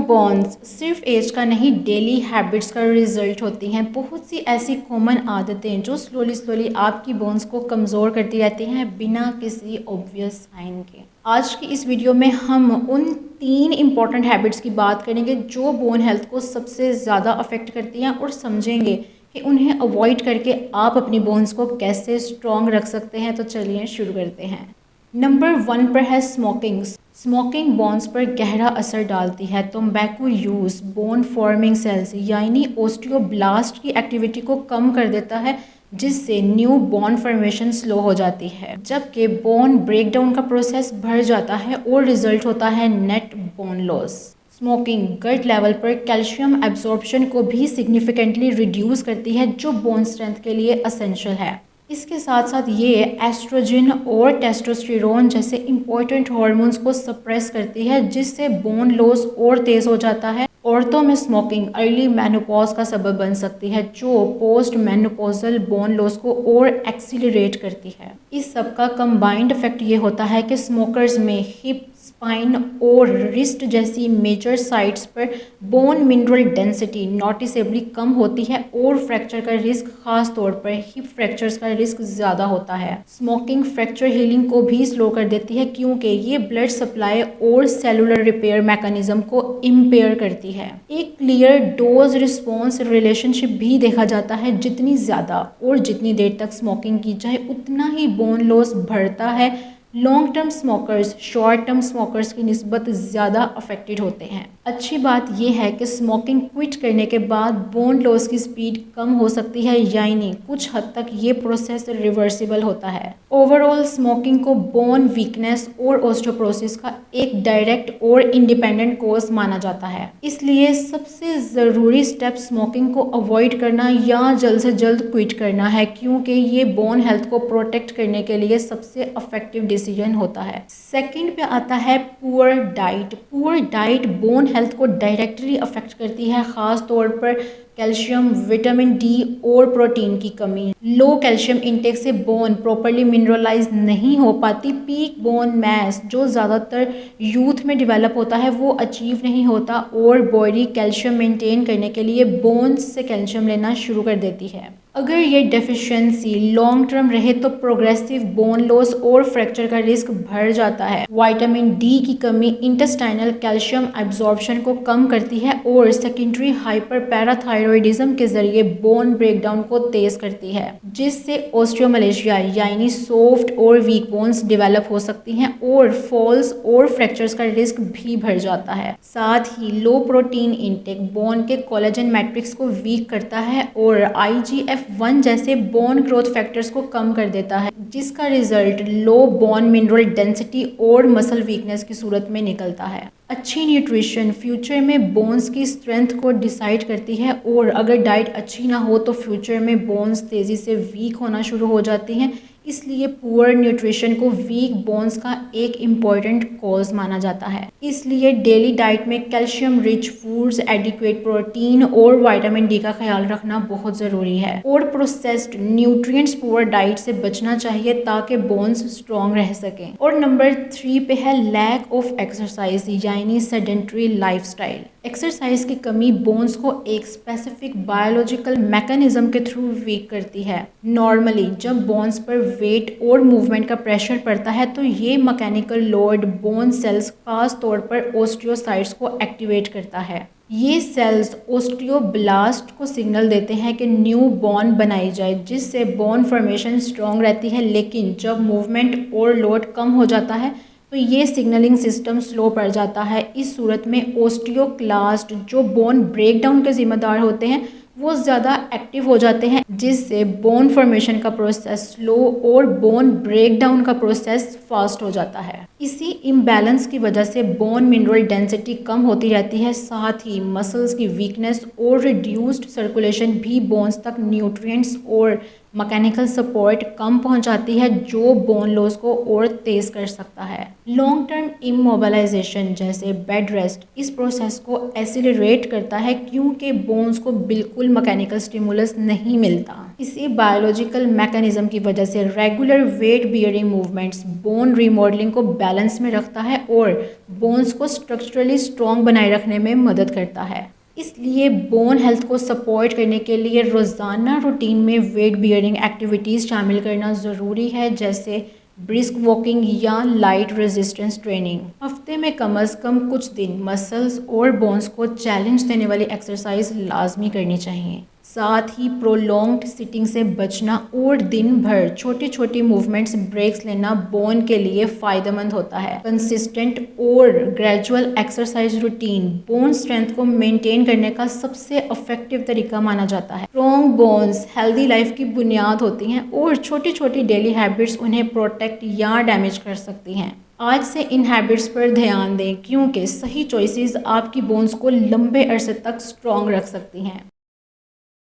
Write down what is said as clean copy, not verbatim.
Bones सिर्फ as का नहीं, डेली हैबिट्स का रिजल्ट होती हैं। बहुत सी ऐसी कॉमन आदतें जो स्लोली आपकी बोन्स को कमज़ोर करती रहती हैं बिना किसी ऑब्वियस साइन के। आज की इस वीडियो में हम उन 3 इम्पॉर्टेंट हैबिट्स की बात करेंगे जो बोन हेल्थ को सबसे ज़्यादा अफेक्ट करती हैं और समझेंगे कि उन्हें अवॉइड करके आप अपनी बोन्स को कैसे स्ट्रॉन्ग रख सकते हैं। तो चलिए शुरू करते हैं। नंबर 1 पर है स्मोकिंग। स्मोकिंग बोन्स पर गहरा असर डालती है। तंबाकू यूज़ बोन फॉर्मिंग सेल्स यानी ओस्टियोब्लास्ट की एक्टिविटी को कम कर देता है, जिससे न्यू बोन फॉर्मेशन स्लो हो जाती है, जबकि बोन ब्रेकडाउन का प्रोसेस बढ़ जाता है और रिजल्ट होता है नेट बोन लॉस। स्मोकिंग गट लेवल पर कैल्शियम एब्जॉर्प्शन को भी सिग्निफिकेंटली रिड्यूस करती है, जो बोन स्ट्रेंथ के लिए असेंशियल है। इसके साथ साथ ये एस्ट्रोजन और टेस्टोस्टेरोन जैसे इम्पोर्टेंट हार्मोन्स को सप्रेस करती है, जिससे बोन लॉस और तेज़ हो जाता है। औरतों में स्मोकिंग अर्ली मेनोपॉज का सबब बन सकती है, जो पोस्ट मेनोपॉजल बोन लॉस को और एक्सीलरेट करती है। इस सब का कंबाइंड इफेक्ट ये होता है कि स्मोकर्स में हिप, स्पाइन और रिस्ट जैसी मेजर साइट्स पर बोन मिनरल डेंसिटी नोटिसेबली कम होती है और फ्रैक्चर का रिस्क, खास तौर पर हिप फ्रैक्चर्स का रिस्क ज़्यादा होता है। स्मोकिंग फ्रैक्चर हीलिंग को भी स्लो कर देती है, क्योंकि ये ब्लड सप्लाई और सेलुलर रिपेयर मैकेनिज्म को इम्पेयर करती है। एक क्लियर डोज रिस्पॉन्स रिलेशनशिप भी देखा जाता है। जितनी ज़्यादा और जितनी देर तक स्मोकिंग की जाए, उतना ही बोन लॉस बढ़ता है। Long term smokers short term smokers की निस्बत ज़्यादा अफेक्टेड होते हैं। अच्छी बात यह है कि स्मोकिंग क्विट करने के बाद बोन लॉस की स्पीड कम हो सकती है, यानी कुछ हद तक ये प्रोसेस रिवर्सिबल होता है। ओवरऑल स्मोकिंग को बोन वीकनेस और ऑस्टियोपोरोसिस का एक डायरेक्ट और इंडिपेंडेंट कॉज माना जाता है। इसलिए सबसे ज़रूरी स्टेप स्मोकिंग को अवॉइड करना या जल्द से जल्द क्विट करना है, क्योंकि ये बोन हेल्थ को प्रोटेक्ट करने के लिए सबसे इफेक्टिव डिसीजन होता है। सेकंड पे आता है poor diet. Poor diet bone health को डायरेक्टली अफेक्ट करती है, खास तौर पर कैल्शियम, विटामिन डी और प्रोटीन की कमी। लो कैल्शियम इंटेक से बोन प्रॉपरली मिनरलाइज नहीं हो पाती। पीक बोन मैस जो ज़्यादातर यूथ में डेवलप होता है, वो अचीव नहीं होता और बॉडी कैल्शियम मेंटेन करने के लिए बोन्स से कैल्शियम लेना शुरू कर देती है। अगर ये डेफिशिएंसी लॉन्ग टर्म रहे तो प्रोग्रेसिव बोन लॉस और फ्रैक्चर का रिस्क बढ़ जाता है। विटामिन डी की कमी इंटेस्टाइनल कैल्शियम एब्जॉर्प्शन को कम करती है और सेकेंडरी हाइपर पैराथायरॉयडिज्म के जरिए बोन ब्रेकडाउन को तेज करती है, जिससे ऑस्टियोमलेशिया यानी सॉफ्ट और वीक बोन्स डेवलप हो सकती हैं और फॉल्स और फ्रैक्चर्स का रिस्क भी बढ़ जाता है। साथ ही लो प्रोटीन इंटेक बोन के कोलेजन मैट्रिक्स को वीक करता है और IGF-1 जैसे बोन ग्रोथ फैक्टर्स को कम कर देता है, जिसका रिजल्ट लो बोन मिनरल डेंसिटी और मसल वीकनेस की सूरत में निकलता है। अच्छी न्यूट्रिशन फ्यूचर में बोन्स की स्ट्रेंथ को डिसाइड करती है और अगर डाइट अच्छी ना हो तो फ्यूचर में बोन्स तेज़ी से वीक होना शुरू हो जाती हैं। इसलिए पुअर न्यूट्रिशन को वीक बोन्स का एक इम्पॉर्टेंट कॉज माना जाता है। इसलिए डेली डाइट में calcium rich foods, adequate protein और विटामिन डी का ख्याल रखना बहुत ज़रूरी है और प्रोसेस्ड न्यूट्रिएंट्स पुअर डाइट से बचना चाहिए ताकि बोन्स स्ट्रॉन्ग रह सकें। और नंबर 3 पे है लैक ऑफ एक्सरसाइज यानी सेडेंटरी लाइफस्टाइल। एक्सरसाइज की कमी बोन्स को एक स्पेसिफिक बायोलॉजिकल मैकेनिज्म के थ्रू वीक करती है। नॉर्मली जब बोन्स पर वेट और मूवमेंट का प्रेशर पड़ता है तो ये मैकेनिकल लोड बोन सेल्स, खास तौर पर ओस्टियोसाइट्स को एक्टिवेट करता है। ये सेल्स ओस्टियोब्लास्ट को सिग्नल देते हैं कि न्यू बोन बनाई जाए, जिससे बोन फॉर्मेशन स्ट्रॉन्ग रहती है। लेकिन जब मूवमेंट और लोड कम हो जाता है तो ये सिग्नलिंग सिस्टम स्लो पड़ जाता है। इस सूरत में ओस्टियोक्लास्ट जो बोन ब्रेकडाउन के जिम्मेदार होते हैं, वो ज़्यादा एक्टिव हो जाते हैं, जिससे बोन फॉर्मेशन का प्रोसेस स्लो और बोन ब्रेकडाउन का प्रोसेस फास्ट हो जाता है। इसी इम्बैलेंस की वजह से बोन मिनरल डेंसिटी कम होती रहती है। साथ ही मसल्स की वीकनेस और रिड्यूस्ड सर्कुलेशन भी बोन्स तक न्यूट्रिएंट्स और मैकेनिकल सपोर्ट कम पहुंचाती है जो बोन लॉस को और तेज़ कर सकता है। लॉन्ग टर्म इमोबिलाइजेशन जैसे बेड रेस्ट इस प्रोसेस को एसिलरेट करता है क्योंकि बोन्स को बिल्कुल मैकेनिकल स्टिमुलस नहीं मिलता। इसी बायोलॉजिकल मैकेनिज्म की वजह से regular weight bearing movements bone remodelling को बैलेंस में रखता है और बोन्स को स्ट्रक्चरली स्ट्रॉन्ग बनाए रखने में मदद करता है। इसलिए बोन हेल्थ को सपोर्ट करने के लिए रोज़ाना रूटीन में वेट बियरिंग एक्टिविटीज़ शामिल करना ज़रूरी है, जैसे ब्रिस्क वॉकिंग या लाइट रेजिस्टेंस ट्रेनिंग। हफ्ते में कम से कम कुछ दिन मसल्स और बोन्स को चैलेंज देने वाली एक्सरसाइज लाजमी करनी चाहिए। साथ ही प्रोलॉन्ग्ड सिटिंग से बचना और दिन भर छोटी छोटी मूवमेंट्स ब्रेक्स लेना बोन के लिए फ़ायदेमंद होता है। कंसिस्टेंट और gradual exercise routine bone strength को मेंटेन करने का सबसे इफेक्टिव तरीका माना जाता है। स्ट्रॉन्ग बोन्स हेल्दी लाइफ की बुनियाद होती हैं और छोटी छोटी डेली हैबिट्स उन्हें प्रोटेक्ट या डैमेज कर सकती हैं। आज से इन हैबिट्स पर ध्यान दें क्योंकि सही चॉइसेस आपकी बोन्स को लंबे अरसे तक स्ट्रॉन्ग रख सकती हैं।